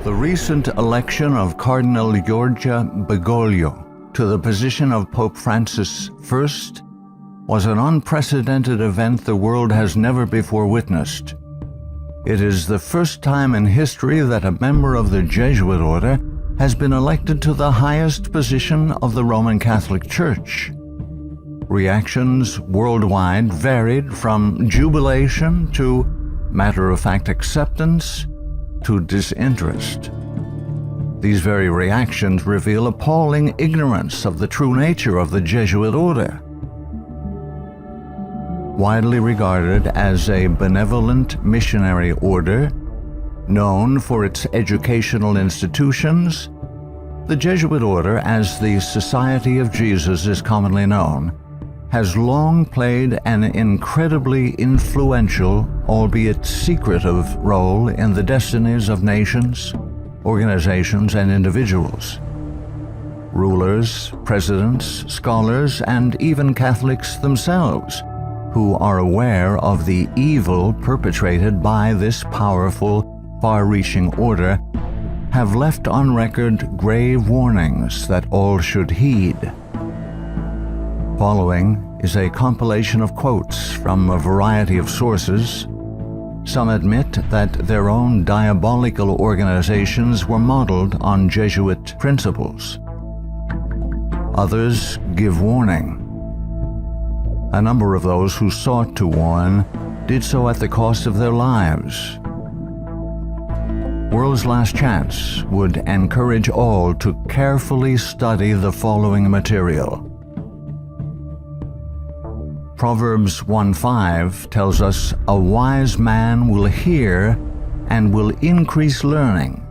The recent election of Cardinal Giorgia Bergoglio to the position of Pope Francis I was an unprecedented event the world has never before witnessed. It is the first time in history that a member of the Jesuit order has been elected to the highest position of the Roman Catholic Church. Reactions worldwide varied from jubilation to matter-of-fact acceptance to disinterest. These very reactions reveal appalling ignorance of the true nature of the Jesuit order. Widely regarded as a benevolent missionary order, known for its educational institutions, the Jesuit order, as the Society of Jesus is commonly known, has long played an incredibly influential, albeit secretive, role in the destinies of nations, organizations, and individuals. Rulers, presidents, scholars, and even Catholics themselves, who are aware of the evil perpetrated by this powerful, far-reaching order, have left on record grave warnings that all should heed. Following is a compilation of quotes from a variety of sources. Some admit that their own diabolical organizations were modeled on Jesuit principles. Others give warning. A number of those who sought to warn did so at the cost of their lives. World's Last Chance would encourage all to carefully study the following material. Proverbs 1:5 tells us, "A wise man will hear and will increase learning,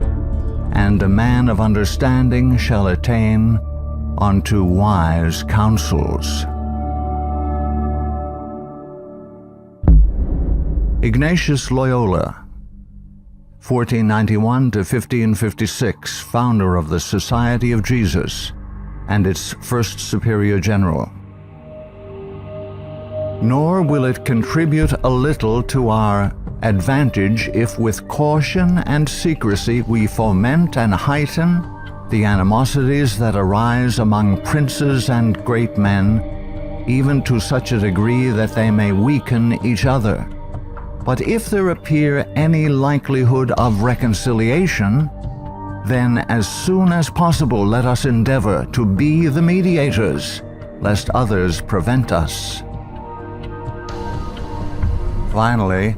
and a man of understanding shall attain unto wise counsels." Ignatius Loyola, 1491 to 1556, founder of the Society of Jesus and its first superior general. Nor will it contribute a little to our advantage if with caution and secrecy we foment and heighten the animosities that arise among princes and great men, even to such a degree that they may weaken each other. But if there appear any likelihood of reconciliation, then as soon as possible let us endeavor to be the mediators, lest others prevent us. Finally,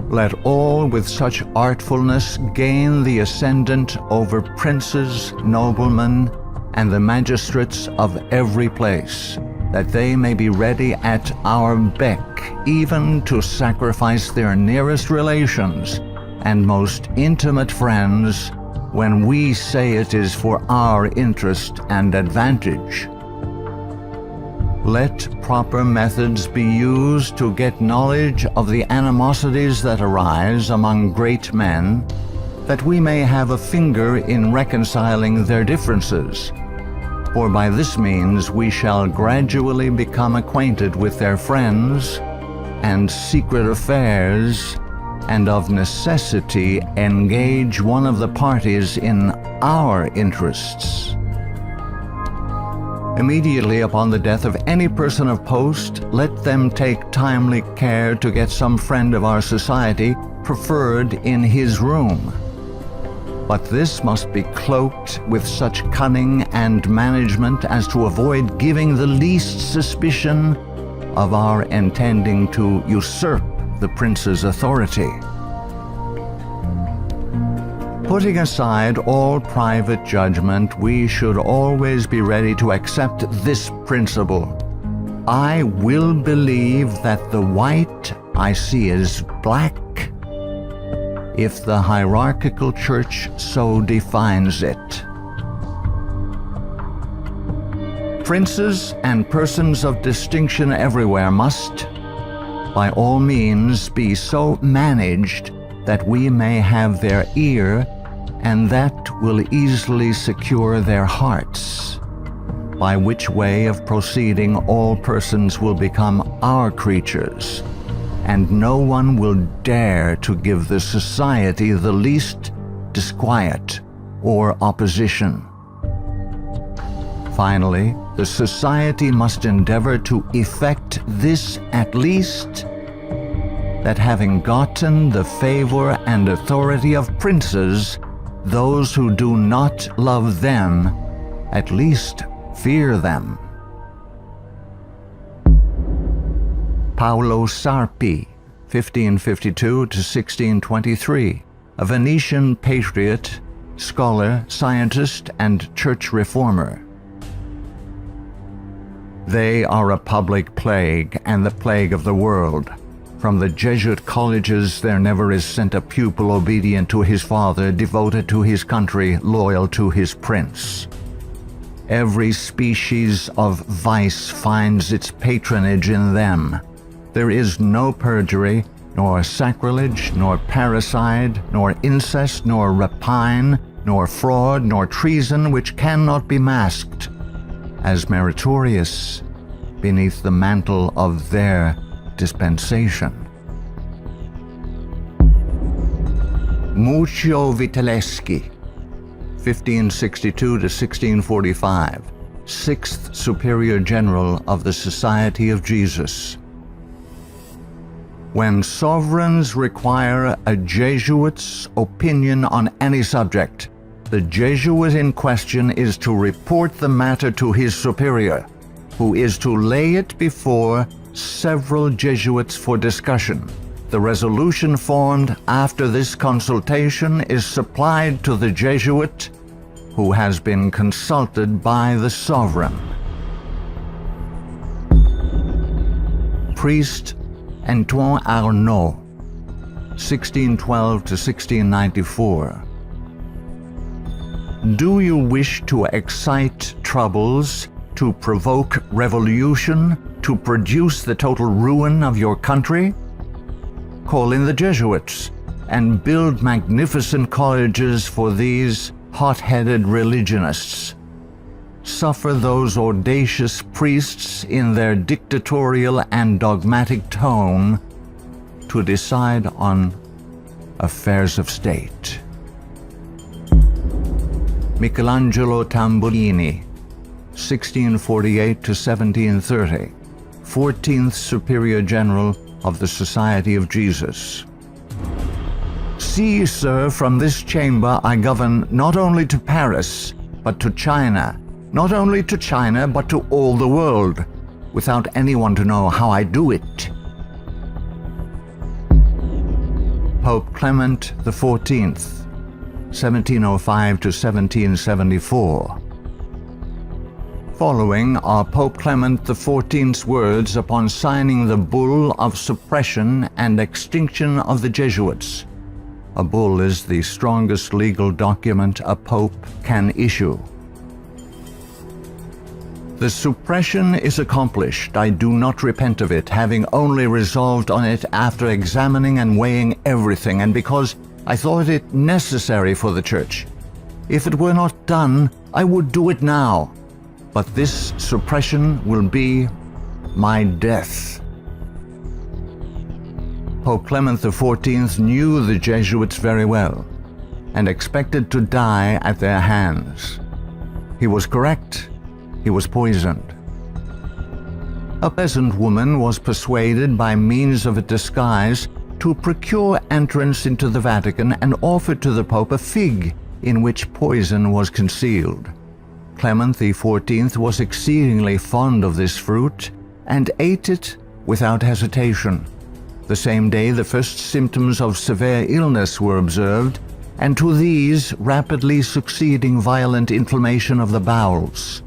let all with such artfulness gain the ascendant over princes, noblemen, and the magistrates of every place, that they may be ready at our beck, even to sacrifice their nearest relations and most intimate friends, when we say it is for our interest and advantage. Let proper methods be used to get knowledge of the animosities that arise among great men, that we may have a finger in reconciling their differences. For by this means we shall gradually become acquainted with their friends and secret affairs, and of necessity engage one of the parties in our interests. Immediately upon the death of any person of post, let them take timely care to get some friend of our society preferred in his room. But this must be cloaked with such cunning and management as to avoid giving the least suspicion of our intending to usurp the prince's authority. Putting aside all private judgment, we should always be ready to accept this principle. I will believe that the white I see is black, if the hierarchical church so defines it. Princes and persons of distinction everywhere must, by all means, be so managed that we may have their ear, and that will easily secure their hearts, by which way of proceeding all persons will become our creatures, and no one will dare to give the society the least disquiet or opposition. Finally, the society must endeavor to effect this at least, that having gotten the favor and authority of princes, those who do not love them at least fear them. Paolo Sarpi, 1552 to 1623, a Venetian patriot, scholar, scientist, and church reformer. They are a public plague and the plague of the world. From the Jesuit colleges there never is sent a pupil obedient to his father, devoted to his country, loyal to his prince. Every species of vice finds its patronage in them. There is no perjury, nor sacrilege, nor parricide, nor incest, nor rapine, nor fraud, nor treason which cannot be masked as meritorious beneath the mantle of their dispensation. Muccio Vitelleschi, 1562 to 1645, 6th Superior General of the Society of Jesus. When sovereigns require a Jesuit's opinion on any subject, the Jesuit in question is to report the matter to his superior, who is to lay it before several Jesuits for discussion. The resolution formed after this consultation is supplied to the Jesuit, who has been consulted by the sovereign. Priest Antoine Arnaud, 1612 to 1694. Do you wish to excite troubles, to provoke revolution, to produce the total ruin of your country? Call in the Jesuits and build magnificent colleges for these hot-headed religionists. Suffer those audacious priests in their dictatorial and dogmatic tone to decide on affairs of state. Michelangelo Tamburini, 1648 to 1730, 14th Superior General of the Society of Jesus. See, sir, from this chamber I govern not only to Paris, but to China, not only to China, but to all the world, without anyone to know how I do it. Pope Clement XIV, 1705 to 1774. Following are Pope Clement XIV's words upon signing the Bull of Suppression and Extinction of the Jesuits. A bull is the strongest legal document a pope can issue. The suppression is accomplished. I do not repent of it, having only resolved on it after examining and weighing everything, and because I thought it necessary for the Church. If it were not done, I would do it now. But this suppression will be my death. Pope Clement XIV knew the Jesuits very well and expected to die at their hands. He was correct. He was poisoned. A peasant woman was persuaded by means of a disguise to procure entrance into the Vatican and offered to the Pope a fig in which poison was concealed. Clement XIV was exceedingly fond of this fruit and ate it without hesitation. The same day the first symptoms of severe illness were observed, and to these rapidly succeeding violent inflammation of the bowels.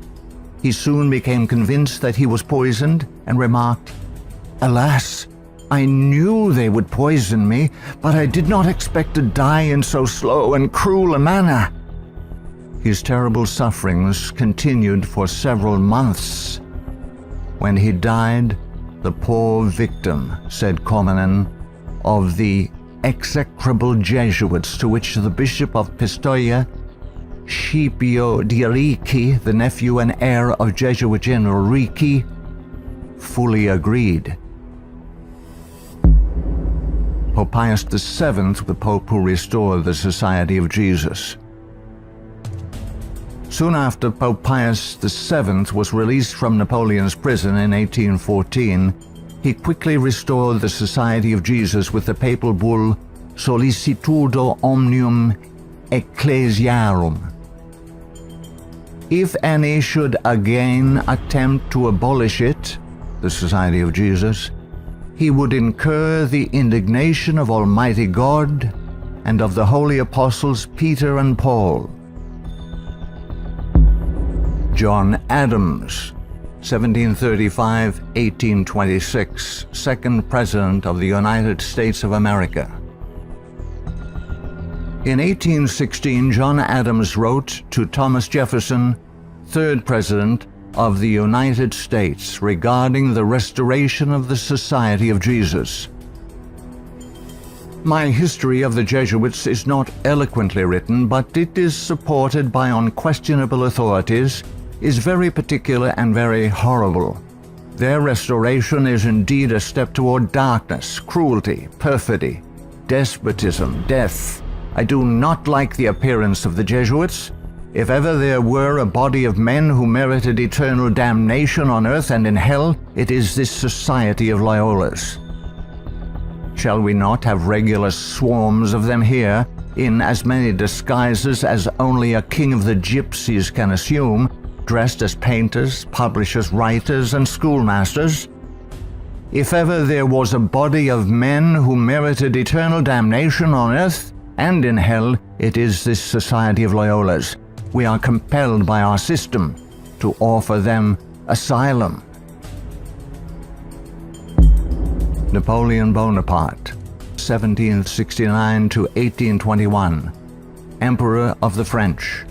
He soon became convinced that he was poisoned and remarked, "Alas, I knew they would poison me, but I did not expect to die in so slow and cruel a manner." His terrible sufferings continued for several months. When he died, the poor victim, said Comenon, of the execrable Jesuits to which the Bishop of Pistoia, Scipio di Ricci, the nephew and heir of Jesuit General Ricci, fully agreed. Pope Pius VII, the Pope who restored the Society of Jesus. Soon after Pope Pius VII was released from Napoleon's prison in 1814, he quickly restored the Society of Jesus with the papal bull Sollicitudo Omnium Ecclesiarum. If any should again attempt to abolish it, the Society of Jesus, he would incur the indignation of Almighty God and of the holy apostles Peter and Paul. John Adams, 1735–1826, second President of the United States of America. In 1816, John Adams wrote to Thomas Jefferson, third President of the United States, regarding the restoration of the Society of Jesus. My history of the Jesuits is not eloquently written, but it is supported by unquestionable authorities, is very particular and very horrible. Their restoration is indeed a step toward darkness, cruelty, perfidy, despotism, death. I do not like the appearance of the Jesuits. If ever there were a body of men who merited eternal damnation on earth and in hell, it is this Society of Loyolas. Shall we not have regular swarms of them here, in as many disguises as only a king of the gypsies can assume, dressed as painters, publishers, writers, and schoolmasters? If ever there was a body of men who merited eternal damnation on earth and in hell, it is this Society of Loyolas. We are compelled by our system to offer them asylum. Napoleon Bonaparte, 1769–1821, Emperor of the French.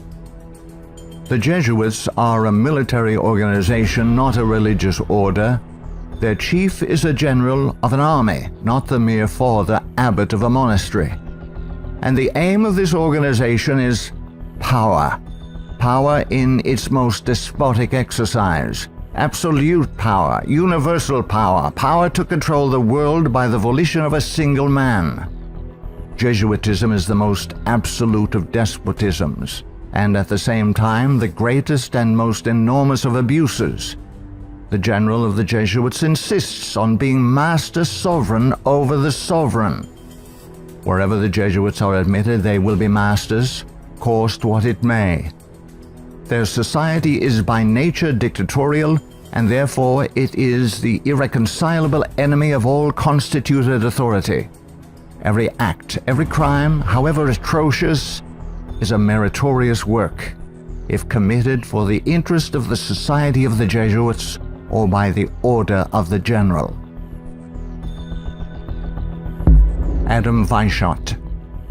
The Jesuits are a military organization, not a religious order. Their chief is a general of an army, not the mere father abbot of a monastery. And the aim of this organization is power. Power in its most despotic exercise. Absolute power, universal power, power to control the world by the volition of a single man. Jesuitism is the most absolute of despotisms, and at the same time the greatest and most enormous of abuses. The general of the Jesuits insists on being master sovereign over the sovereign. Wherever the Jesuits are admitted, they will be masters, cost what it may. Their society is by nature dictatorial, and therefore it is the irreconcilable enemy of all constituted authority. Every act, every crime, however atrocious, is a meritorious work, if committed for the interest of the Society of the Jesuits or by the order of the general. Adam Weishaupt,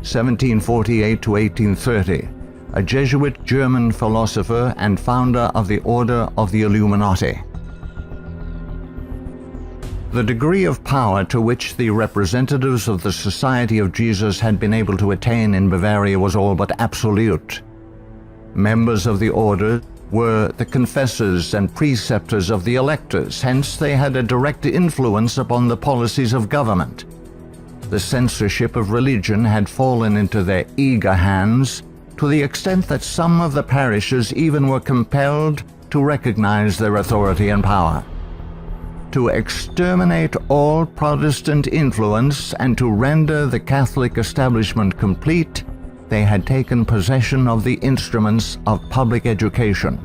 1748–1830, a Jesuit German philosopher and founder of the Order of the Illuminati. The degree of power to which the representatives of the Society of Jesus had been able to attain in Bavaria was all but absolute. Members of the order were the confessors and preceptors of the electors, hence they had a direct influence upon the policies of government. The censorship of religion had fallen into their eager hands, to the extent that some of the parishes even were compelled to recognize their authority and power. To exterminate all Protestant influence and to render the Catholic establishment complete, they had taken possession of the instruments of public education.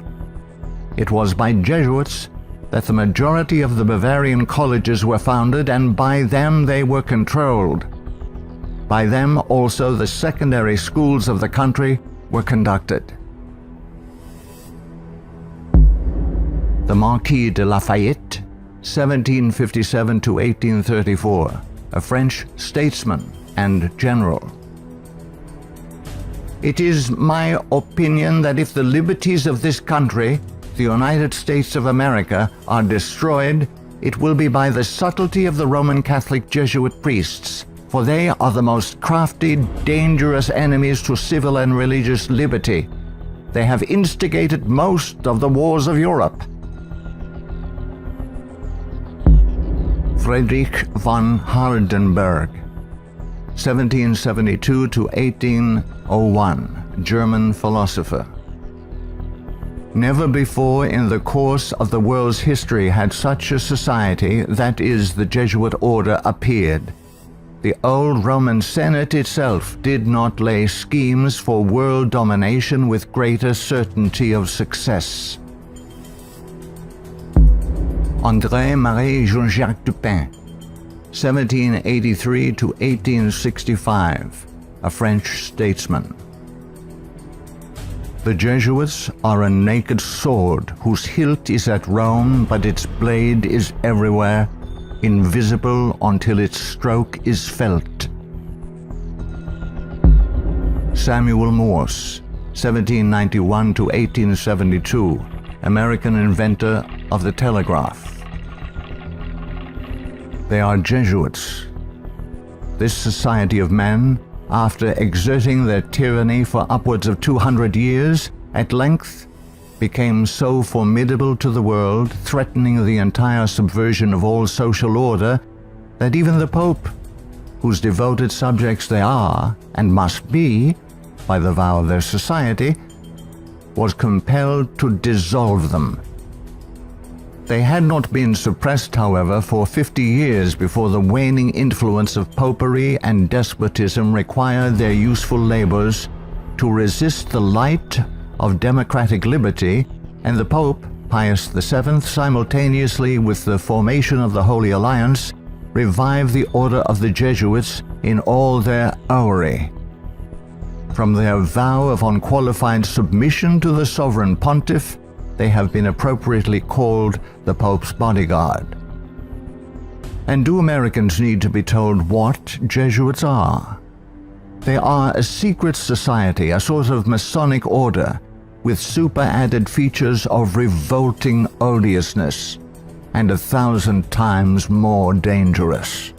It was by Jesuits that the majority of the Bavarian colleges were founded, and by them they were controlled. By them also the secondary schools of the country were conducted. The Marquis de Lafayette, 1757–1834, a French statesman and general. It is my opinion that if the liberties of this country, the United States of America, are destroyed, it will be by the subtlety of the Roman Catholic Jesuit priests, for they are the most crafty, dangerous enemies to civil and religious liberty. They have instigated most of the wars of Europe. Friedrich von Hardenberg, 1772 to 1801, German philosopher. Never before in the course of the world's history had such a society, that is, the Jesuit order, appeared. The old Roman Senate itself did not lay schemes for world domination with greater certainty of success. André-Marie Jean-Jacques Dupin, 1783 to 1865, a French statesman. The Jesuits are a naked sword whose hilt is at Rome, but its blade is everywhere, invisible until its stroke is felt. Samuel Morse, 1791 to 1872, American inventor of the telegraph. They are Jesuits. This society of men, after exerting their tyranny for upwards of 200 years, at length became so formidable to the world, threatening the entire subversion of all social order, that even the Pope, whose devoted subjects they are and must be by the vow of their society, was compelled to dissolve them. They had not been suppressed, however, for 50 years before the waning influence of popery and despotism required their useful labors to resist the light of democratic liberty, and the Pope, Pius VII, simultaneously with the formation of the Holy Alliance, revived the order of the Jesuits in all their aureory. From their vow of unqualified submission to the sovereign pontiff, they have been appropriately called the Pope's bodyguard. And do Americans need to be told what Jesuits are? They are a secret society, a sort of Masonic order, with super-added features of revolting odiousness, and 1,000 times more dangerous.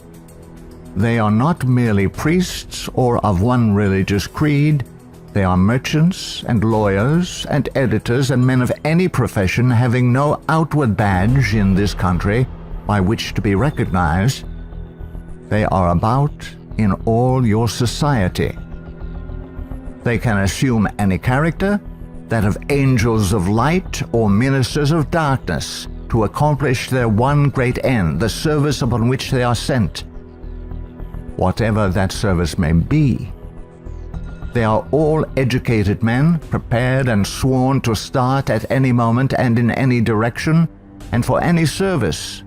They are not merely priests or of one religious creed. They are merchants and lawyers and editors and men of any profession having no outward badge in this country by which to be recognized. They are about in all your society. They can assume any character, that of angels of light or ministers of darkness, to accomplish their one great end, the service upon which they are sent. Whatever that service may be. They are all educated men, prepared and sworn to start at any moment and in any direction, and for any service,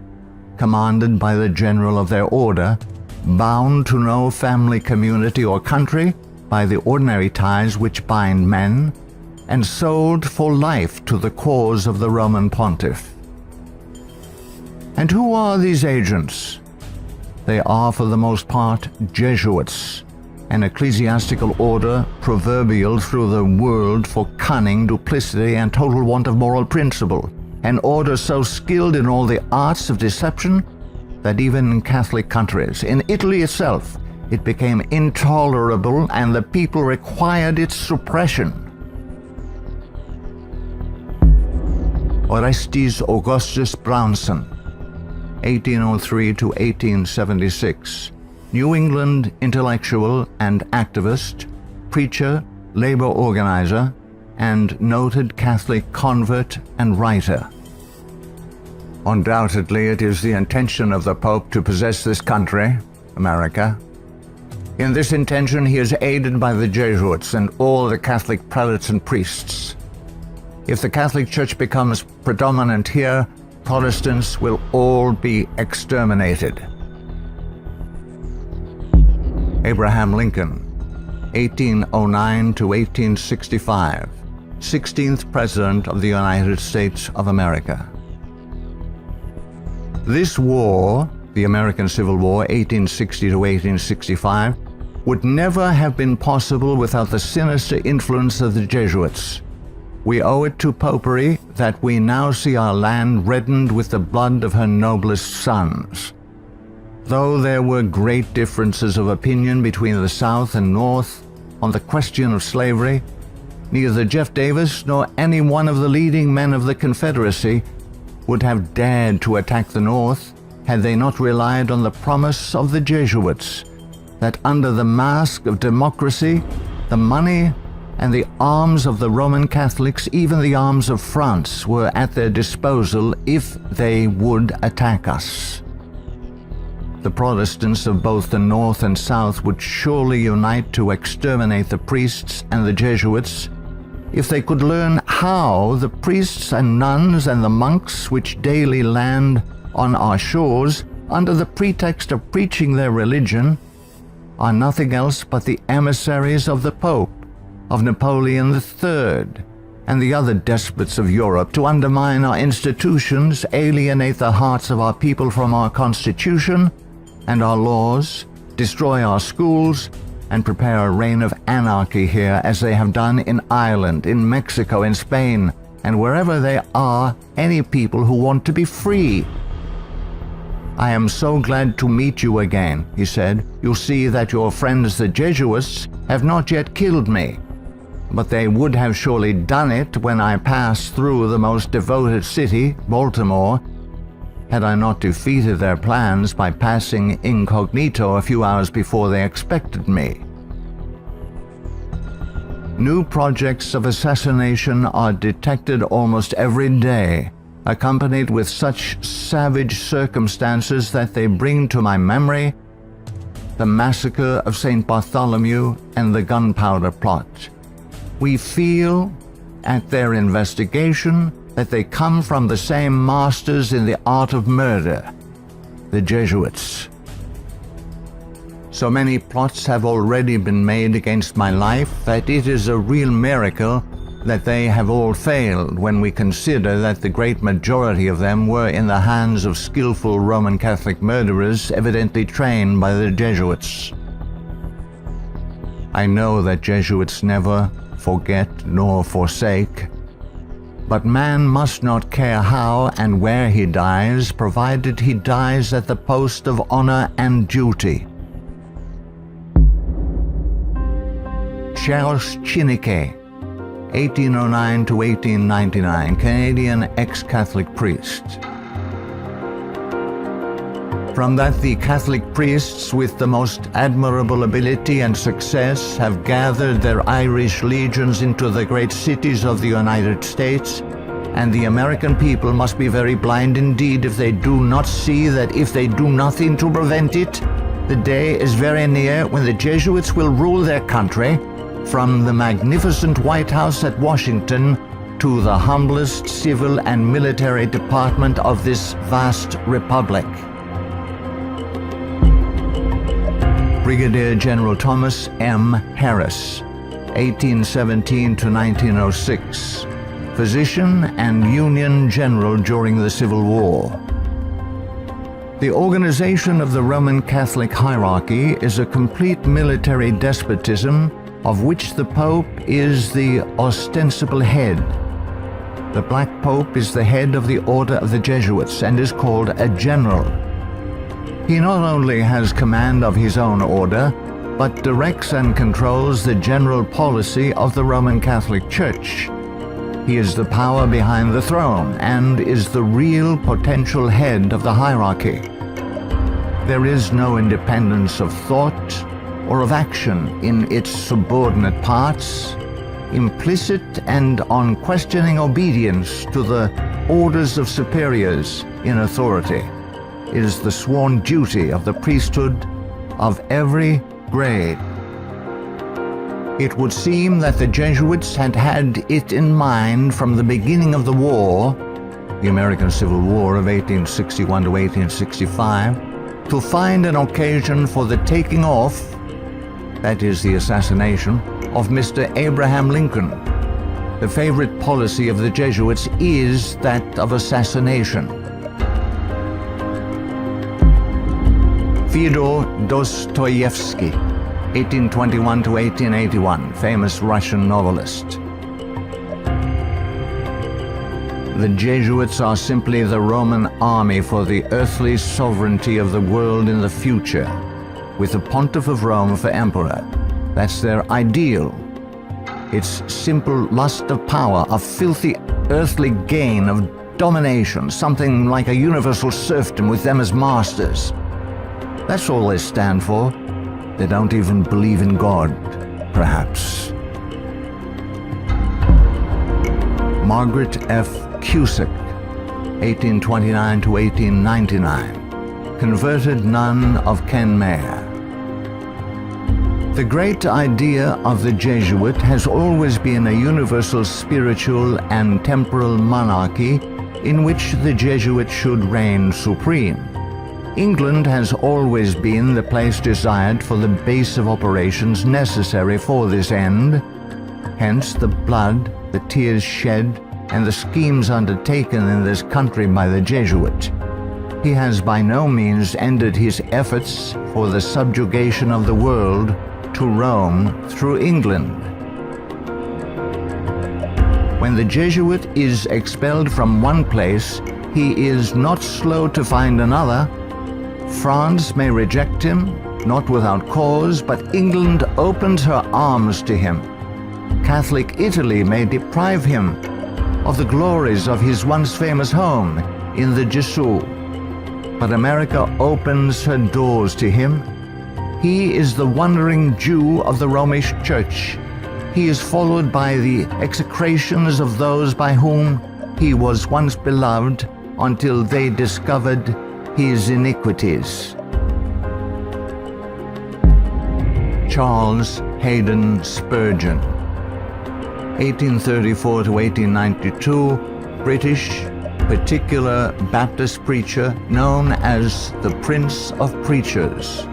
commanded by the general of their order, bound to no family, community, or country by the ordinary ties which bind men, and sold for life to the cause of the Roman pontiff. And who are these agents? They are for the most part Jesuits, an ecclesiastical order proverbial through the world for cunning, duplicity, and total want of moral principle, an order so skilled in all the arts of deception that even in Catholic countries, in Italy itself, it became intolerable and the people required its suppression. Orestes Augustus Brownson, 1803 to 1876, New England intellectual and activist, preacher, labor organizer, and noted Catholic convert and writer. Undoubtedly, it is the intention of the Pope to possess this country, America. In this intention, he is aided by the Jesuits and all the Catholic prelates and priests. If the Catholic Church becomes predominant here, Protestants will all be exterminated. Abraham Lincoln, 1809 to 1865, 16th President of the United States of America. This war, the American Civil War, 1860 to 1865, would never have been possible without the sinister influence of the Jesuits. We owe it to popery that we now see our land reddened with the blood of her noblest sons. Though there were great differences of opinion between the South and North on the question of slavery, neither Jeff Davis nor any one of the leading men of the Confederacy would have dared to attack the North had they not relied on the promise of the Jesuits that under the mask of democracy, the money and the arms of the Roman Catholics, even the arms of France, were at their disposal if they would attack us. The Protestants of both the North and South would surely unite to exterminate the priests and the Jesuits if they could learn how the priests and nuns and the monks which daily land on our shores under the pretext of preaching their religion are nothing else but the emissaries of the Pope, of Napoleon III, and the other despots of Europe to undermine our institutions, alienate the hearts of our people from our Constitution and our laws, destroy our schools, and prepare a reign of anarchy here as they have done in Ireland, in Mexico, in Spain, and wherever there are any people who want to be free. I am so glad to meet you again, he said. You'll see that your friends the Jesuits have not yet killed me, but they would have surely done it when I passed through the most devoted city, Baltimore, had I not defeated their plans by passing incognito a few hours before they expected me. New projects of assassination are detected almost every day, accompanied with such savage circumstances that they bring to my memory the massacre of St. Bartholomew and the gunpowder plot. We feel, at their investigation, that they come from the same masters in the art of murder, the Jesuits. So many plots have already been made against my life that it is a real miracle that they have all failed when we consider that the great majority of them were in the hands of skillful Roman Catholic murderers evidently trained by the Jesuits. I know that Jesuits never forget nor forsake, but man must not care how and where he dies, provided he dies at the post of honor and duty. Charles Chineke, 1809 to 1899, Canadian ex-Catholic priest. From that the Catholic priests with the most admirable ability and success have gathered their Irish legions into the great cities of the United States, and the American people must be very blind indeed if they do not see that if they do nothing to prevent it, the day is very near when the Jesuits will rule their country, from the magnificent White House at Washington to the humblest civil and military department of this vast republic. Brigadier General Thomas M. Harris, 1817 to 1906, physician and Union General during the Civil War. The organization of the Roman Catholic hierarchy is a complete military despotism of which the Pope is the ostensible head. The Black Pope is the head of the Order of the Jesuits and is called a general. He not only has command of his own order, but directs and controls the general policy of the Roman Catholic Church. He is the power behind the throne and is the real potential head of the hierarchy. There is no independence of thought or of action in its subordinate parts, implicit and unquestioning obedience to the orders of superiors in authority is the sworn duty of the priesthood of every grade. It would seem that the Jesuits had had it in mind from the beginning of the war, the American Civil War of 1861 to 1865, to find an occasion for the taking off, that is the assassination, of Mr. Abraham Lincoln. The favorite policy of the Jesuits is that of assassination. Fyodor Dostoevsky, 1821 to 1881, famous Russian novelist. The Jesuits are simply the Roman army for the earthly sovereignty of the world in the future, with the Pontiff of Rome for emperor. That's their ideal. It's simple lust of power, of filthy earthly gain, of domination, something like a universal serfdom with them as masters. That's all they stand for. They don't even believe in God, perhaps. Margaret F. Cusick, 1829 to 1899, converted nun of Kenmare. The great idea of the Jesuit has always been a universal spiritual and temporal monarchy in which the Jesuit should reign supreme. England has always been the place desired for the base of operations necessary for this end. Hence the blood, the tears shed, and the schemes undertaken in this country by the Jesuit. He has by no means ended his efforts for the subjugation of the world to Rome through England. When the Jesuit is expelled from one place, he is not slow to find another. France may reject him, not without cause, but England opens her arms to him. Catholic Italy may deprive him of the glories of his once famous home in the Jesuit, but America opens her doors to him. He is the wandering Jew of the Romish Church. He is followed by the execrations of those by whom he was once beloved until they discovered his iniquities. Charles Haydn Spurgeon, 1834 to 1892, British, particular Baptist preacher known as the Prince of Preachers.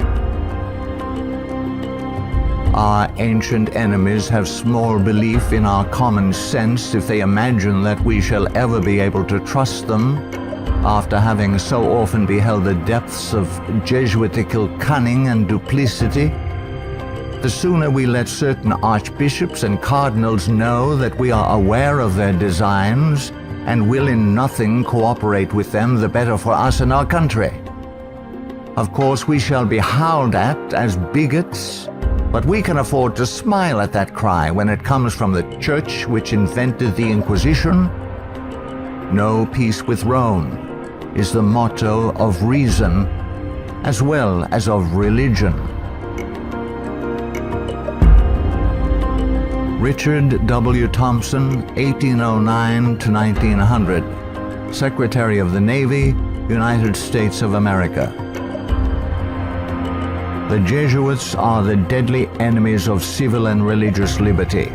Our ancient enemies have small belief in our common sense if they imagine that we shall ever be able to trust them, after having so often beheld the depths of Jesuitical cunning and duplicity. The sooner we let certain archbishops and cardinals know that we are aware of their designs and will in nothing cooperate with them, the better for us and our country. Of course, we shall be howled at as bigots, but we can afford to smile at that cry when it comes from the church which invented the Inquisition. No peace with Rome is the motto of reason as well as of religion. Richard W. Thompson, 1809 to 1900, Secretary of the Navy, United States of America. The Jesuits are the deadly enemies of civil and religious liberty.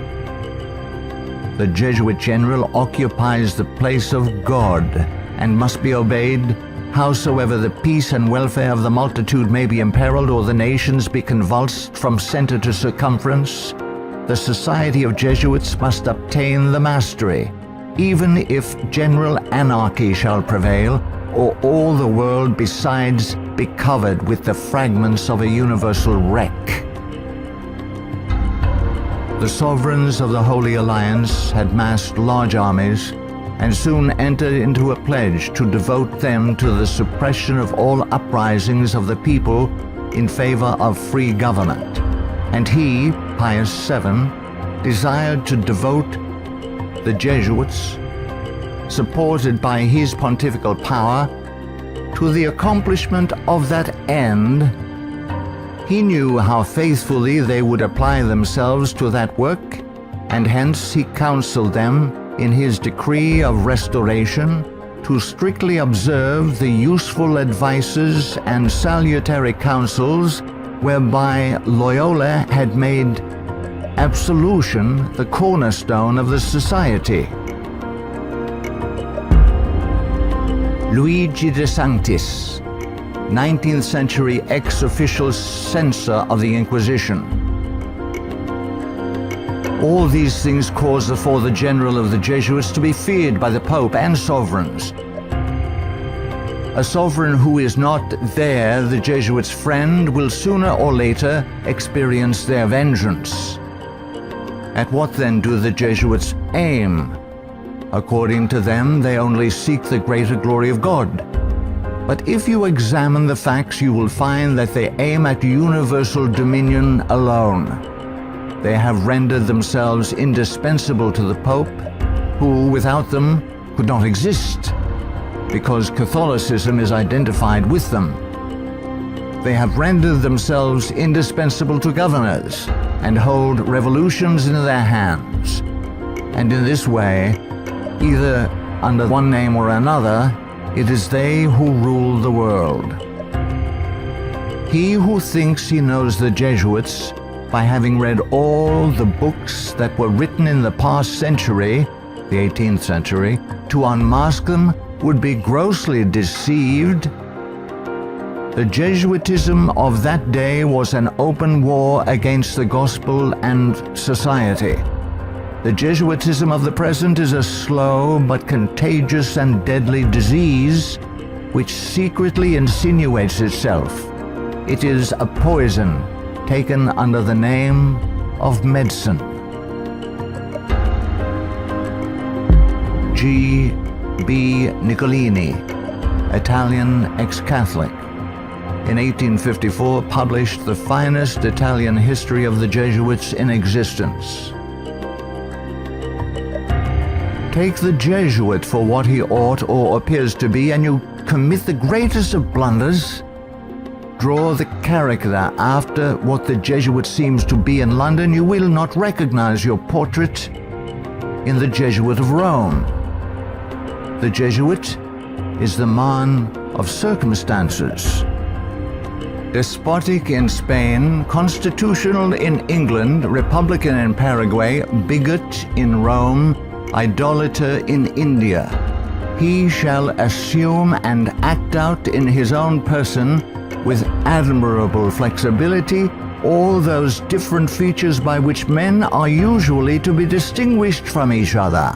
The Jesuit general occupies the place of God and must be obeyed, howsoever the peace and welfare of the multitude may be imperiled or the nations be convulsed from center to circumference. The Society of Jesuits must obtain the mastery, even if general anarchy shall prevail, or all the world besides be covered with the fragments of a universal wreck. The sovereigns of the Holy Alliance had massed large armies and soon entered into a pledge to devote them to the suppression of all uprisings of the people in favor of free government. And he, Pius VII, desired to devote the Jesuits, supported by his pontifical power, to the accomplishment of that end. He knew how faithfully they would apply themselves to that work, and hence he counseled them in his decree of restoration to strictly observe the useful advices and salutary counsels whereby Loyola had made absolution the cornerstone of the society. Luigi de Sanctis, 19th century ex-official censor of the Inquisition. All these things cause the Father General of the Jesuits to be feared by the Pope and sovereigns. A sovereign who is not there, the Jesuits' friend, will sooner or later experience their vengeance. At what then do the Jesuits aim? According to them, they only seek the greater glory of God. But if you examine the facts, you will find that they aim at universal dominion alone. They have rendered themselves indispensable to the Pope, who without them could not exist, because Catholicism is identified with them. They have rendered themselves indispensable to governors and hold revolutions in their hands. And in this way, either under one name or another, it is they who rule the world. He who thinks he knows the Jesuits by having read all the books that were written in the past century, the 18th century, to unmask them would be grossly deceived. The Jesuitism of that day was an open war against the gospel and society. The Jesuitism of the present is a slow but contagious and deadly disease which secretly insinuates itself. It is a poison taken under the name of medicine. G. B. Niccolini, Italian ex-Catholic, in 1854 published the finest Italian history of the Jesuits in existence. Take the Jesuit for what he ought or appears to be, and you commit the greatest of blunders. Draw the character after what the Jesuit seems to be in London, you will not recognize your portrait in the Jesuit of Rome. The Jesuit is the man of circumstances. Despotic in Spain, constitutional in England, republican in Paraguay, bigot in Rome, idolater in India. He shall assume and act out in his own person, with admirable flexibility, all those different features by which men are usually to be distinguished from each other.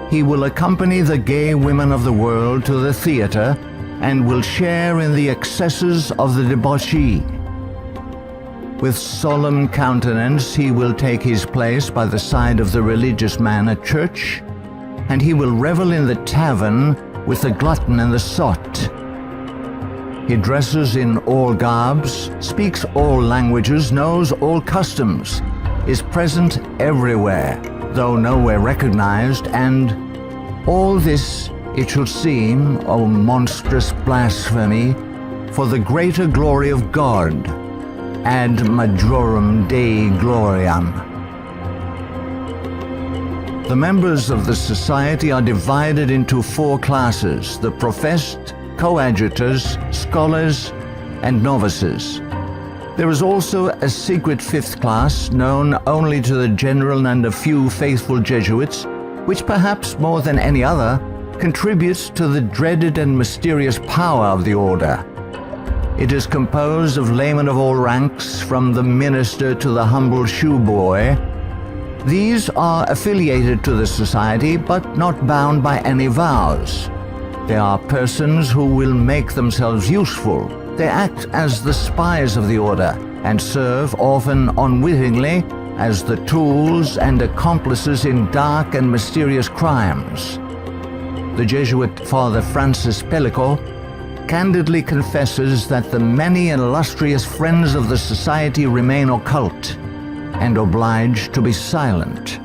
He will accompany the gay women of the world to the theater and will share in the excesses of the debauchee. With solemn countenance he will take his place by the side of the religious man at church, and he will revel in the tavern with the glutton and the sot. He dresses in all garbs, speaks all languages, knows all customs, is present everywhere, though nowhere recognized, and all this, it shall seem, O monstrous blasphemy, for the greater glory of God, ad majorem Dei gloriam. The members of the society are divided into 4 classes: the professed, coadjutors, scholars, and novices. There is also a secret 5th class, known only to the general and a few faithful Jesuits, which perhaps more than any other contributes to the dreaded and mysterious power of the order. It is composed of laymen of all ranks, from the minister to the humble shoeboy. These are affiliated to the society, but not bound by any vows. They are persons who will make themselves useful. They act as the spies of the order, and serve, often unwittingly, as the tools and accomplices in dark and mysterious crimes. The Jesuit Father Francis Pellico candidly confesses that the many and illustrious friends of the society remain occult and obliged to be silent.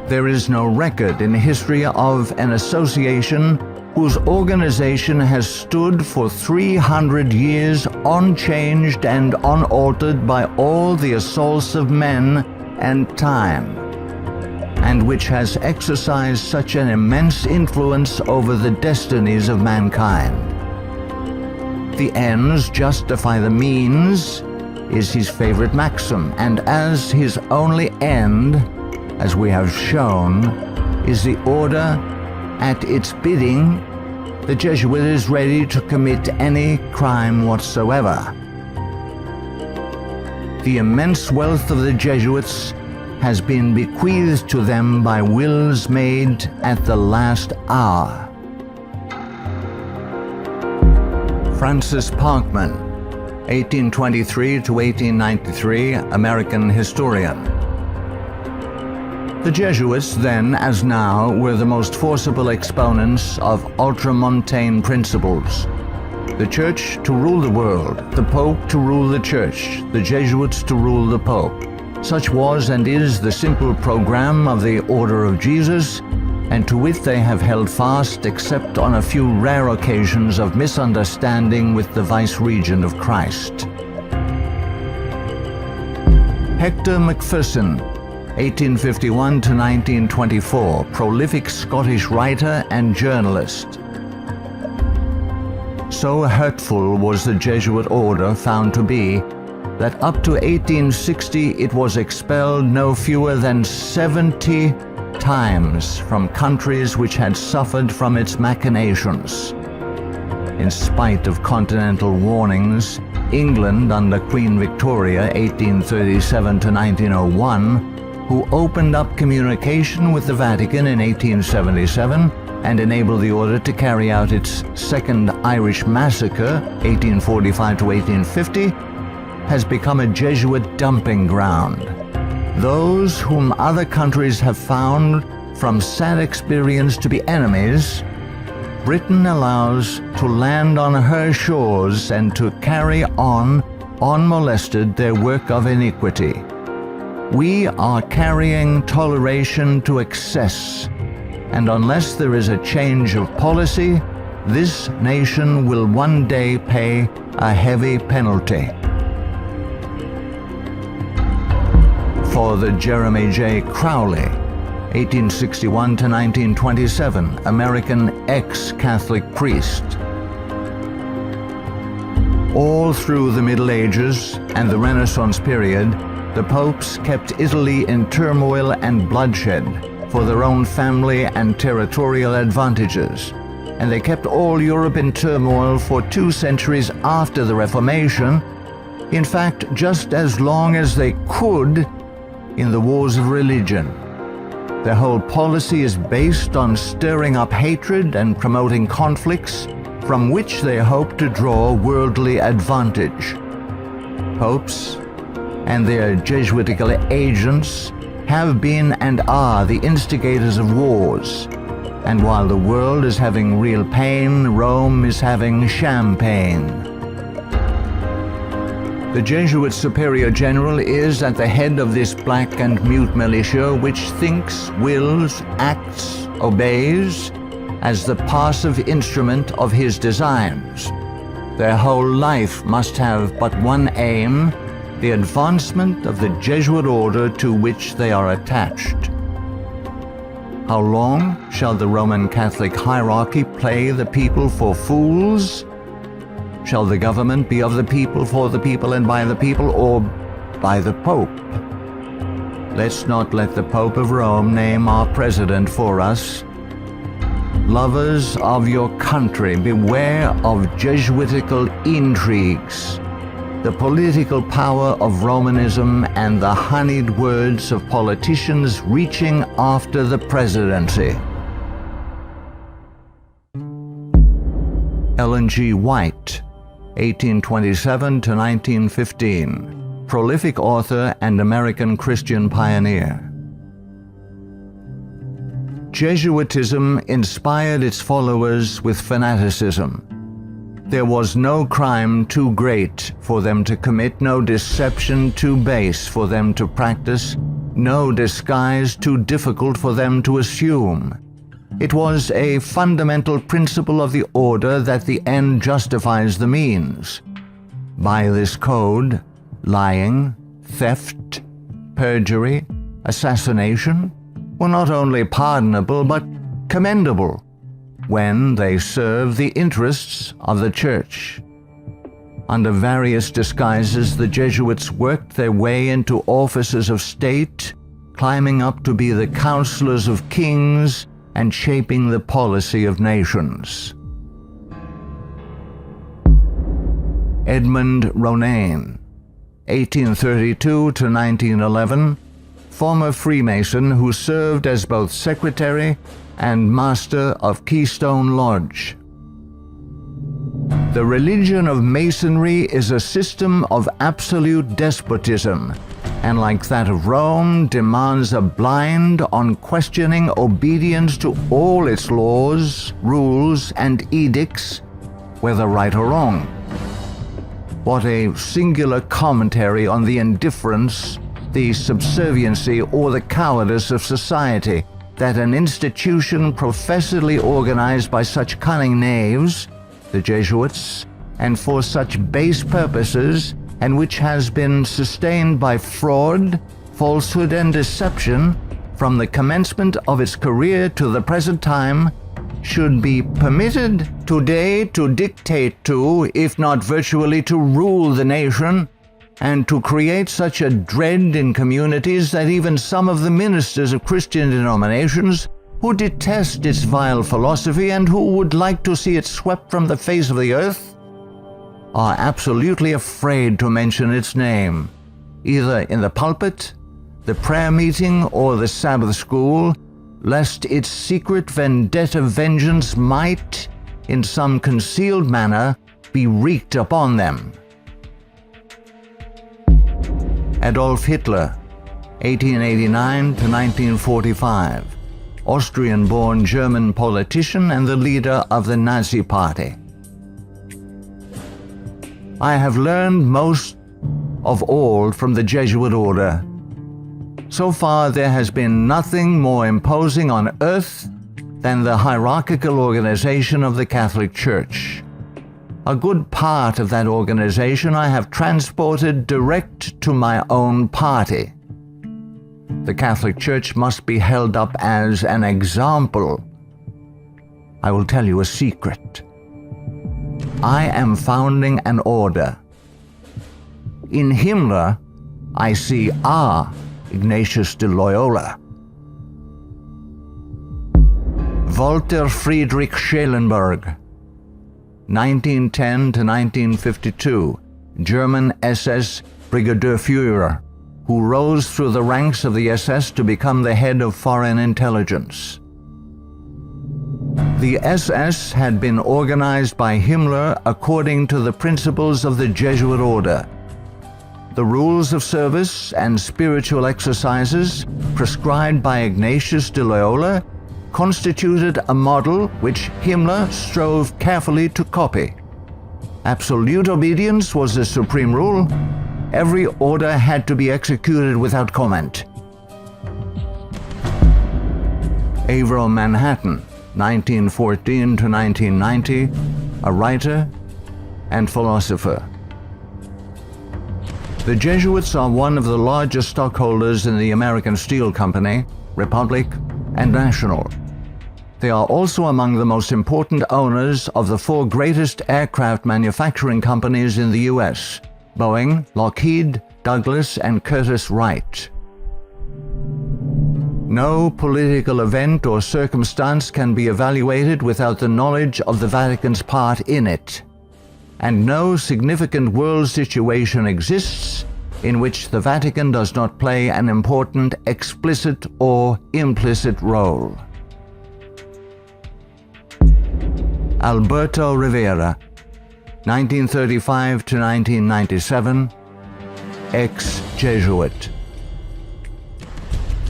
There is no record in history of an association whose organization has stood for 300 years unchanged and unaltered by all the assaults of men and time, and which has exercised such an immense influence over the destinies of mankind. The ends justify the means is his favorite maxim, and as his only end, as we have shown, is the order, at its bidding, the Jesuit is ready to commit any crime whatsoever. The immense wealth of the Jesuits has been bequeathed to them by wills made at the last hour. Francis Parkman, 1823 to 1893, American historian. The Jesuits, then as now, were the most forcible exponents of ultramontane principles. The Church to rule the world, the Pope to rule the Church, the Jesuits to rule the Pope. Such was and is the simple program of the Order of Jesus, and to which they have held fast except on a few rare occasions of misunderstanding with the vice-regent of Christ. Hector Macpherson, 1851 to 1924, prolific Scottish writer and journalist. So hurtful was the Jesuit order found to be that up to 1860 it was expelled no fewer than 70 times from countries which had suffered from its machinations. In spite of continental warnings, England under Queen Victoria 1837 to 1901, who opened up communication with the Vatican in 1877 and enabled the order to carry out its Second Irish Massacre 1845 to 1850, has become a Jesuit dumping ground. Those whom other countries have found from sad experience to be enemies, Britain allows to land on her shores and to carry on, unmolested, their work of iniquity. We are carrying toleration to excess, and unless there is a change of policy, this nation will one day pay a heavy penalty. For the Jeremy J. Crowley, 1861 to 1927, American ex-Catholic priest. All through the Middle Ages and the Renaissance period, the popes kept Italy in turmoil and bloodshed for their own family and territorial advantages, and they kept all Europe in turmoil for 2 centuries after the Reformation, in fact, just as long as they could in the wars of religion. Their whole policy is based on stirring up hatred and promoting conflicts from which they hope to draw worldly advantage. Popes and their Jesuitical agents have been and are the instigators of wars, and while the world is having real pain, Rome is having champagne. The Jesuit Superior General is at the head of this black and mute militia which thinks, wills, acts, obeys as the passive instrument of his designs. Their whole life must have but one aim, the advancement of the Jesuit order to which they are attached. How long shall the Roman Catholic hierarchy play the people for fools? Shall the government be of the people, for the people, and by the people, or by the Pope? Let's not let the Pope of Rome name our president for us. Lovers of your country, beware of Jesuitical intrigues, the political power of Romanism, and the honeyed words of politicians reaching after the presidency. Ellen G. White, 1827 to 1915, prolific author and American Christian pioneer. Jesuitism inspired its followers with fanaticism. There was no crime too great for them to commit, no deception too base for them to practice, no disguise too difficult for them to assume. It was a fundamental principle of the order that the end justifies the means. By this code, lying, theft, perjury, assassination were not only pardonable but commendable when they serve the interests of the Church. Under various disguises, the Jesuits worked their way into offices of state, climbing up to be the counselors of kings and shaping the policy of nations. Edmond Ronaine, 1832 to 1911, former Freemason who served as both secretary and master of Keystone Lodge. The religion of Masonry is a system of absolute despotism, and like that of Rome, demands a blind, unquestioning obedience to all its laws, rules, and edicts, whether right or wrong. What a singular commentary on the indifference, the subserviency, or the cowardice of society that an institution professedly organized by such cunning knaves, the Jesuits, and for such base purposes, and which has been sustained by fraud, falsehood, and deception from the commencement of its career to the present time, should be permitted today to dictate to, if not virtually to rule the nation, and to create such a dread in communities that even some of the ministers of Christian denominations, who detest its vile philosophy and who would like to see it swept from the face of the earth, are absolutely afraid to mention its name, either in the pulpit, the prayer meeting, or the Sabbath school, lest its secret vendetta vengeance might, in some concealed manner, be wreaked upon them. Adolf Hitler, 1889 to 1945, Austrian-born German politician and the leader of the Nazi Party. I have learned most of all from the Jesuit order. So far, there has been nothing more imposing on earth than the hierarchical organization of the Catholic Church. A good part of that organization I have transported direct to my own party. The Catholic Church must be held up as an example. I will tell you a secret. I am founding an order. In Himmler, I see our Ignatius de Loyola. Walter Friedrich Schellenberg, 1910 to 1952, German SS Brigadier Führer, who rose through the ranks of the SS to become the head of foreign intelligence. The SS had been organized by Himmler according to the principles of the Jesuit order. The rules of service and spiritual exercises prescribed by Ignatius de Loyola constituted a model which Himmler strove carefully to copy. Absolute obedience was the supreme rule. Every order had to be executed without comment. Avro Manhattan, 1914 to 1990, a writer and philosopher. The Jesuits are one of the largest stockholders in the American Steel Company, Republic, and National. They are also among the most important owners of the four greatest aircraft manufacturing companies in the U.S., Boeing, Lockheed, Douglas, and Curtiss-Wright. No political event or circumstance can be evaluated without the knowledge of the Vatican's part in it, and no significant world situation exists in which the Vatican does not play an important explicit or implicit role. Alberto Rivera, 1935 to 1997, ex-Jesuit.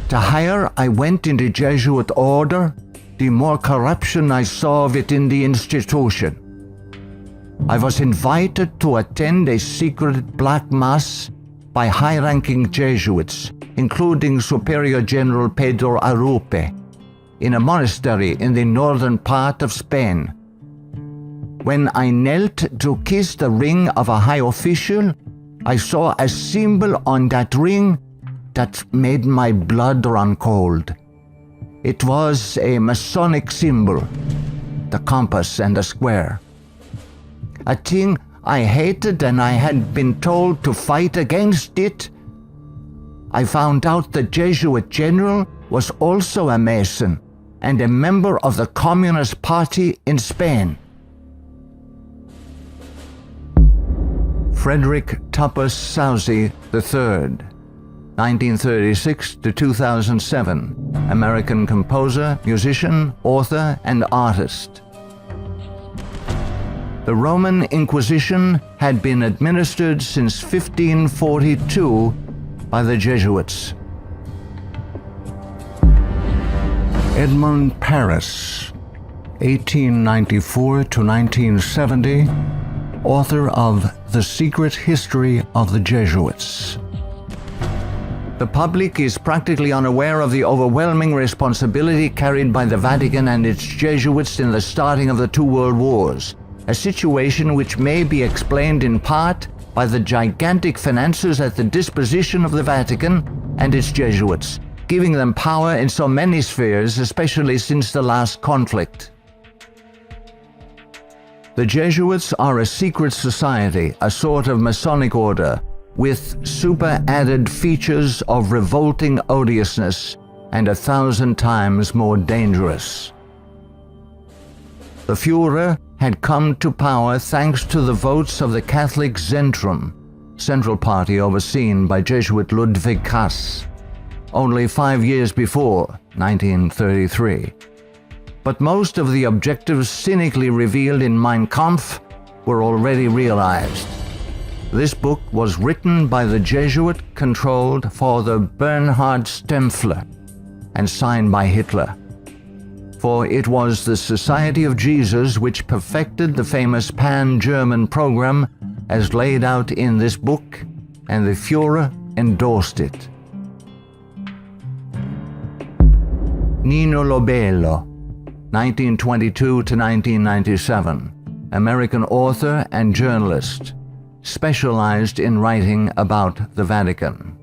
The higher I went in the Jesuit order, the more corruption I saw of it in the institution. I was invited to attend a secret black mass by high-ranking Jesuits, including Superior General Pedro Arupe, in a monastery in the northern part of Spain. When I knelt to kiss the ring of a high official, I saw a symbol on that ring that made my blood run cold. It was a Masonic symbol, the compass and the square. A thing I hated, and I had been told to fight against it. I found out the Jesuit general was also a Mason and a member of the Communist Party in Spain. Frederick Tupper Southey III, 1936 to 2007, American composer, musician, author, and artist. The Roman Inquisition had been administered since 1542 by the Jesuits. Edmond Paris, 1894 to 1970, author of The Secret History of the Jesuits. The public is practically unaware of the overwhelming responsibility carried by the Vatican and its Jesuits in the starting of the two world wars, a situation which may be explained in part by the gigantic finances at the disposition of the Vatican and its Jesuits, giving them power in so many spheres, especially since the last conflict. The Jesuits are a secret society, a sort of Masonic order, with super-added features of revolting odiousness and 1,000 times more dangerous. The Führer had come to power thanks to the votes of the Catholic Zentrum, Central Party overseen by Jesuit Ludwig Kass, only 5 years before, 1933. But most of the objectives cynically revealed in Mein Kampf were already realized. This book was written by the Jesuit-controlled Father Bernhard Stempfler and signed by Hitler. For it was the Society of Jesus which perfected the famous Pan-German program as laid out in this book, and the Führer endorsed it. Nino Lobello, 1922 to 1997, American author and journalist, specialized in writing about the Vatican.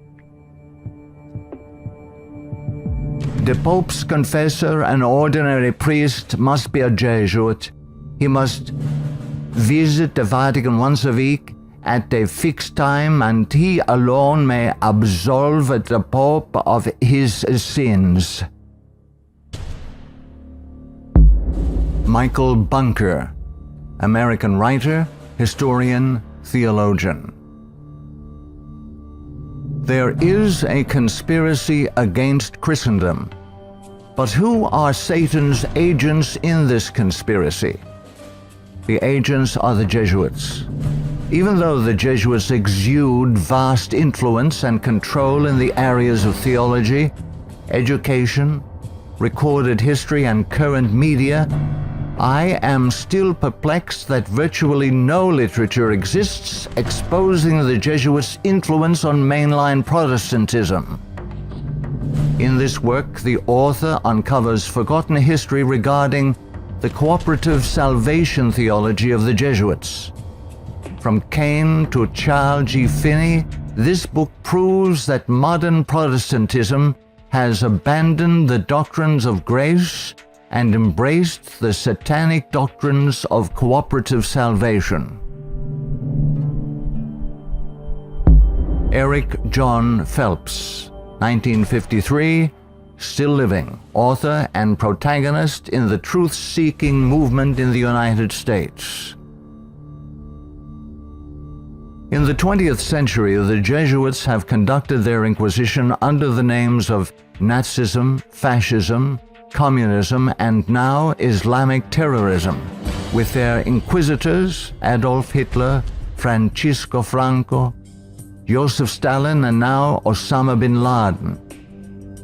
The Pope's confessor, an ordinary priest, must be a Jesuit. He must visit the Vatican once a week at a fixed time, and he alone may absolve the Pope of his sins. Michael Bunker, American writer, historian, theologian. There is a conspiracy against Christendom, but who are Satan's agents in this conspiracy? The agents are the Jesuits. Even though the Jesuits exude vast influence and control in the areas of theology, education, recorded history, and current media, I am still perplexed that virtually no literature exists exposing the Jesuits' influence on mainline Protestantism. In this work, the author uncovers forgotten history regarding the cooperative salvation theology of the Jesuits. From Cain to Charles G. Finney, this book proves that modern Protestantism has abandoned the doctrines of grace and embraced the satanic doctrines of cooperative salvation. Eric John Phelps, 1953, still living, author and protagonist in the truth-seeking movement in the United States. In the 20th century, the Jesuits have conducted their Inquisition under the names of Nazism, fascism, communism, and now Islamic terrorism, with their inquisitors Adolf Hitler, Francisco Franco, Joseph Stalin, and now Osama bin Laden.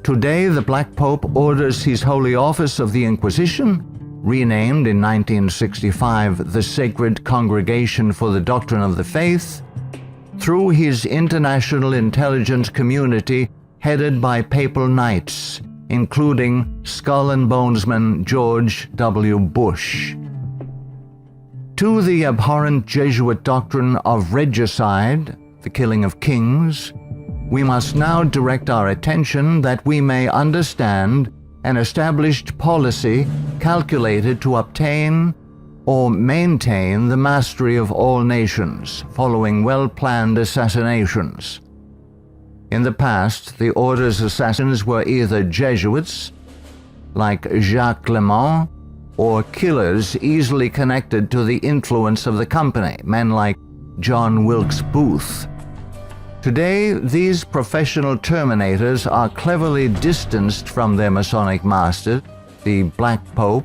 Today, the Black Pope orders his Holy Office of the Inquisition, renamed in 1965 the Sacred Congregation for the Doctrine of the Faith, through his international intelligence community headed by papal knights, including Skull and Bonesman George W. Bush. To the abhorrent Jesuit doctrine of regicide, the killing of kings, we must now direct our attention that we may understand an established policy calculated to obtain or maintain the mastery of all nations, following well-planned assassinations. In the past, the order's assassins were either Jesuits, like Jacques Clement, or killers easily connected to the influence of the company, men like John Wilkes Booth. Today, these professional terminators are cleverly distanced from their Masonic master, the Black Pope,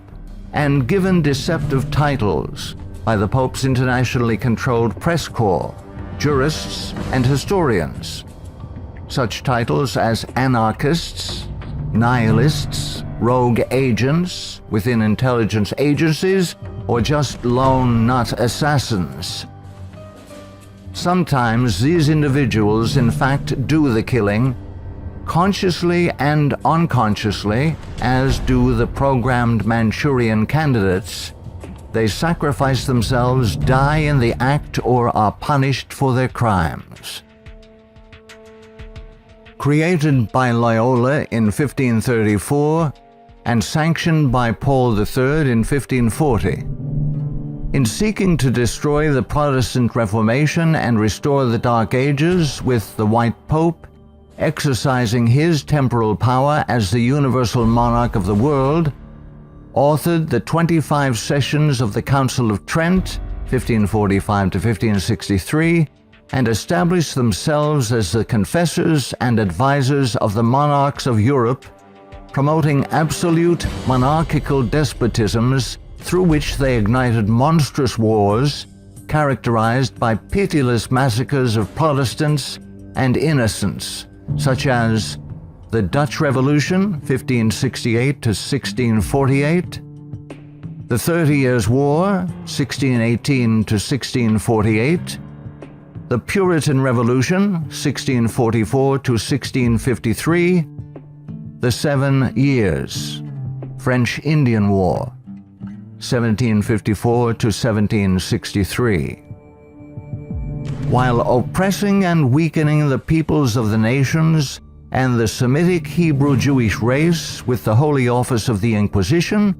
and given deceptive titles by the Pope's internationally controlled press corps, jurists, and historians. Such titles as anarchists, nihilists, rogue agents within intelligence agencies, or just lone nut assassins. Sometimes these individuals in fact do the killing, consciously and unconsciously, as do the programmed Manchurian candidates, they sacrifice themselves, die in the act, or are punished for their crimes. Created by Loyola in 1534 and sanctioned by Paul III in 1540. In seeking to destroy the Protestant Reformation and restore the Dark Ages with the White Pope, exercising his temporal power as the universal monarch of the world, authored the 25 sessions of the Council of Trent, 1545 to 1563, and established themselves as the confessors and advisors of the monarchs of Europe, promoting absolute monarchical despotisms through which they ignited monstrous wars characterized by pitiless massacres of Protestants and innocents, such as the Dutch Revolution, 1568 to 1648, the 30 Years' War, 1618 to 1648, the Puritan Revolution, 1644 to 1653, the 7 Years, French Indian War, 1754 to 1763. While oppressing and weakening the peoples of the nations and the Semitic Hebrew Jewish race with the holy office of the Inquisition,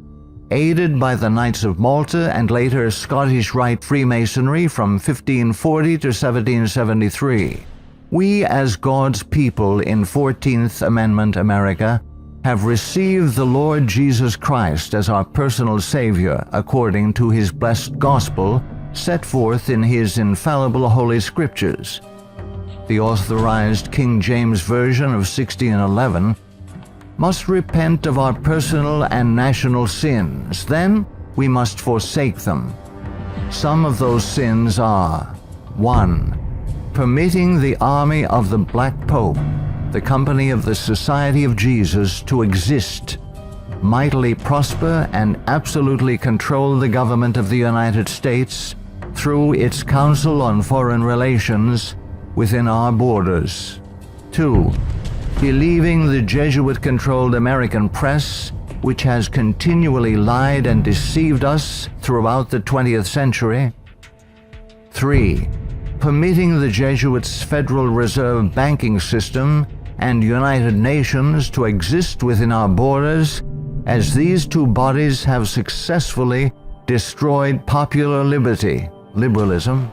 aided by the Knights of Malta and later Scottish Rite Freemasonry from 1540 to 1773, we as God's people in 14th Amendment America have received the Lord Jesus Christ as our personal Savior according to His blessed gospel set forth in His infallible Holy Scriptures. The authorized King James Version of 1611 must repent of our personal and national sins. Then we must forsake them. Some of those sins are: 1. Permitting the army of the Black Pope, the company of the Society of Jesus, to exist, mightily prosper, and absolutely control the government of the United States through its Council on Foreign Relations within our borders. 2. Believing the Jesuit-controlled American press, which has continually lied and deceived us throughout the 20th century. 3. Permitting the Jesuits' Federal Reserve banking system and United Nations to exist within our borders, as these two bodies have successfully destroyed popular liberty, liberalism,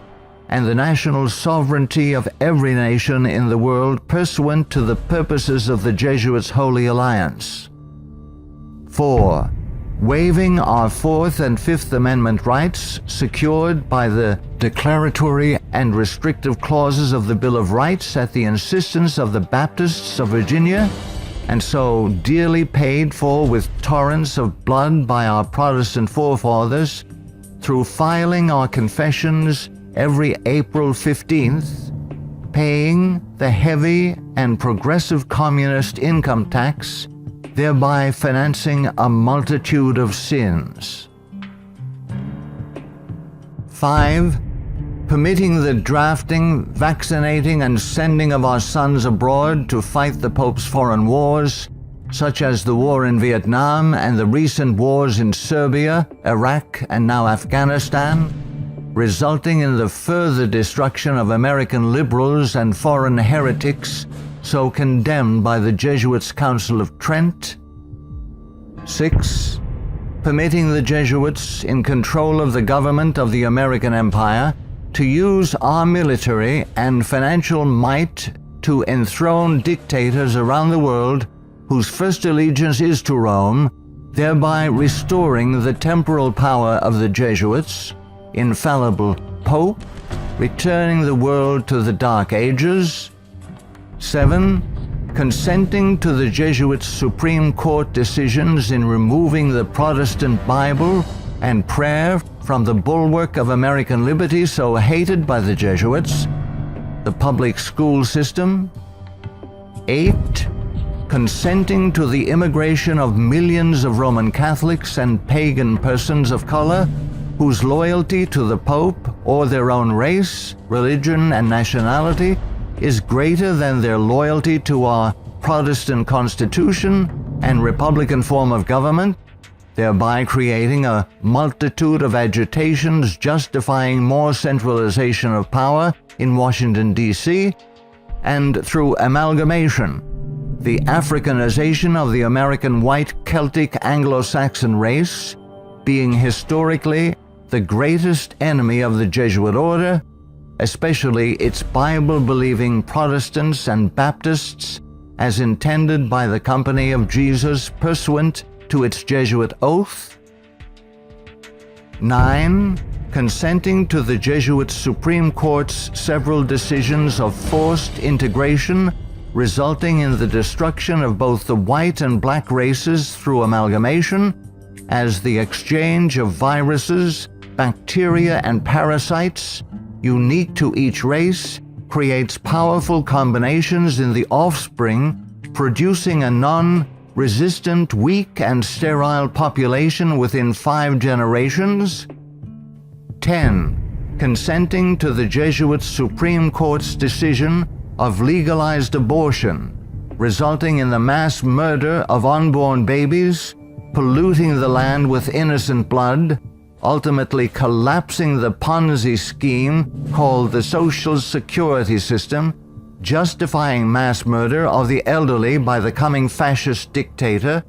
and the national sovereignty of every nation in the world pursuant to the purposes of the Jesuits' Holy Alliance. 4. Waiving our Fourth and Fifth Amendment rights secured by the declaratory and restrictive clauses of the Bill of Rights at the insistence of the Baptists of Virginia, and so dearly paid for with torrents of blood by our Protestant forefathers, through filing our confessions every April 15th, paying the heavy and progressive communist income tax, thereby financing a multitude of sins. 5. Permitting the drafting, vaccinating, and sending of our sons abroad to fight the Pope's foreign wars, such as the war in Vietnam and the recent wars in Serbia, Iraq, and now Afghanistan, resulting in the further destruction of American liberals and foreign heretics so condemned by the Jesuits' Council of Trent. 6. Permitting the Jesuits in control of the government of the American Empire to use our military and financial might to enthrone dictators around the world whose first allegiance is to Rome, thereby restoring the temporal power of the Jesuits, infallible Pope, returning the world to the Dark Ages. 7. Consenting to the Jesuits' Supreme Court decisions in removing the Protestant Bible and prayer from the bulwark of American liberty so hated by the Jesuits, the public school system. 8. Consenting to the immigration of millions of Roman Catholics and pagan persons of color whose loyalty to the Pope or their own race, religion, and nationality is greater than their loyalty to our Protestant constitution and Republican form of government, thereby creating a multitude of agitations justifying more centralization of power in Washington, D.C., and through amalgamation, the Africanization of the American white Celtic Anglo-Saxon race, being historically the greatest enemy of the Jesuit order, especially its Bible-believing Protestants and Baptists, as intended by the Company of Jesus pursuant to its Jesuit oath. 9. Consenting to the Jesuit Supreme Court's several decisions of forced integration, resulting in the destruction of both the white and black races through amalgamation, as the exchange of viruses, bacteria, and parasites, unique to each race, creates powerful combinations in the offspring, producing a non-resistant, weak, and sterile population within 5 generations. 10. Consenting to the Jesuit Supreme Court's decision of legalized abortion, resulting in the mass murder of unborn babies, polluting the land with innocent blood, ultimately collapsing the Ponzi scheme called the Social Security system, justifying mass murder of the elderly by the coming fascist dictator,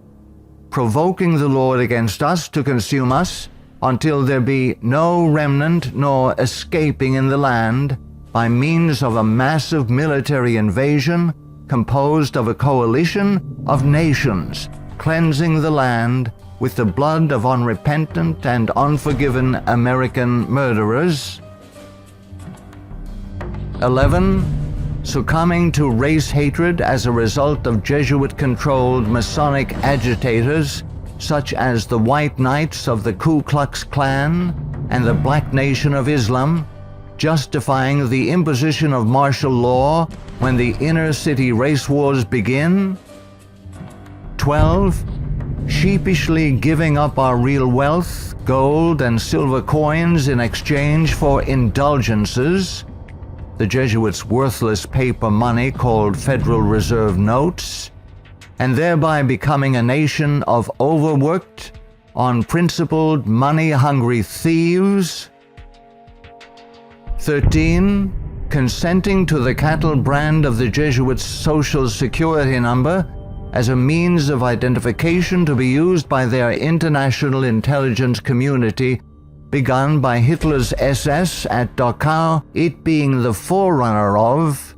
provoking the Lord against us to consume us, until there be no remnant nor escaping in the land, by means of a massive military invasion composed of a coalition of nations, cleansing the land with the blood of unrepentant and unforgiven American murderers. 11. Succumbing to race hatred as a result of Jesuit-controlled Masonic agitators such as the White Knights of the Ku Klux Klan and the Black Nation of Islam, justifying the imposition of martial law when the inner-city race wars begin. 12. Sheepishly giving up our real wealth, gold and silver coins in exchange for indulgences, the Jesuits' worthless paper money called Federal Reserve notes, and thereby becoming a nation of overworked, unprincipled, money-hungry thieves. 13. Consenting to the cattle brand of the Jesuits' Social Security number as a means of identification to be used by their international intelligence community, begun by Hitler's SS at Dachau, it being the forerunner of.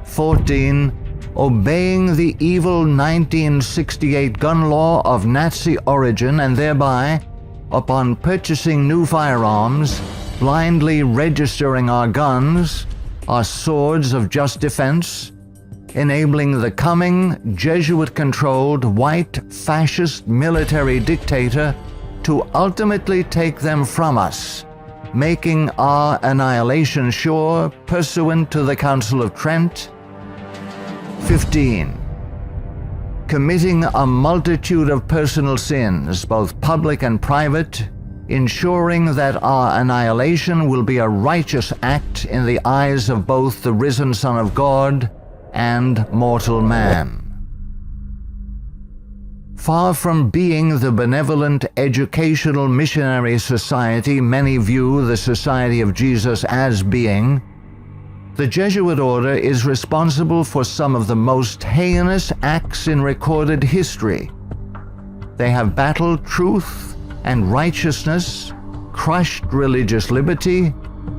14. Obeying the evil 1968 gun law of Nazi origin and thereby, upon purchasing new firearms, blindly registering our guns, our swords of just defense, enabling the coming Jesuit-controlled white fascist military dictator to ultimately take them from us, making our annihilation sure pursuant to the Council of Trent. 15. Committing a multitude of personal sins, both public and private, ensuring that our annihilation will be a righteous act in the eyes of both the risen Son of God and mortal man. Far from being the benevolent educational missionary society many view the Society of Jesus as being, the Jesuit order is responsible for some of the most heinous acts in recorded history. They have battled truth and righteousness, crushed religious liberty,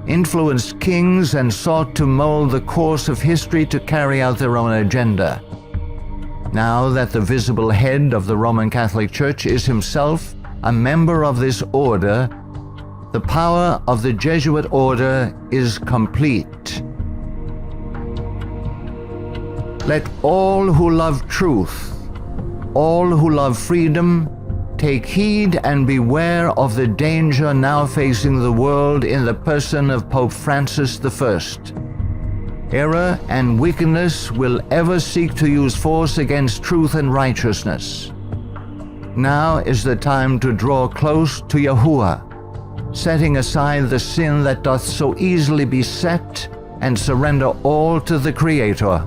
influenced kings, and sought to mold the course of history to carry out their own agenda. Now that the visible head of the Roman Catholic Church is himself a member of this order, the power of the Jesuit order is complete. Let all who love truth, all who love freedom, take heed and beware of the danger now facing the world in the person of Pope Francis I. Error and wickedness will ever seek to use force against truth and righteousness. Now is the time to draw close to Yahuwah, setting aside the sin that doth so easily beset, and surrender all to the Creator.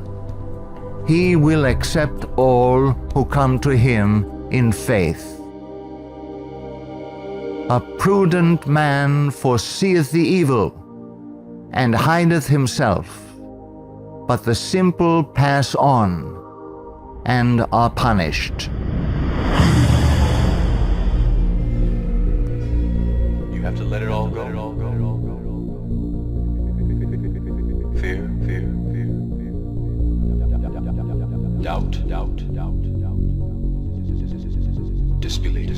he will accept all who come to him in faith. A prudent man foreseeth the evil, and hideth himself, but the simple pass on, and are punished. You have to let it all go. Fear. Doubt. Disbelief.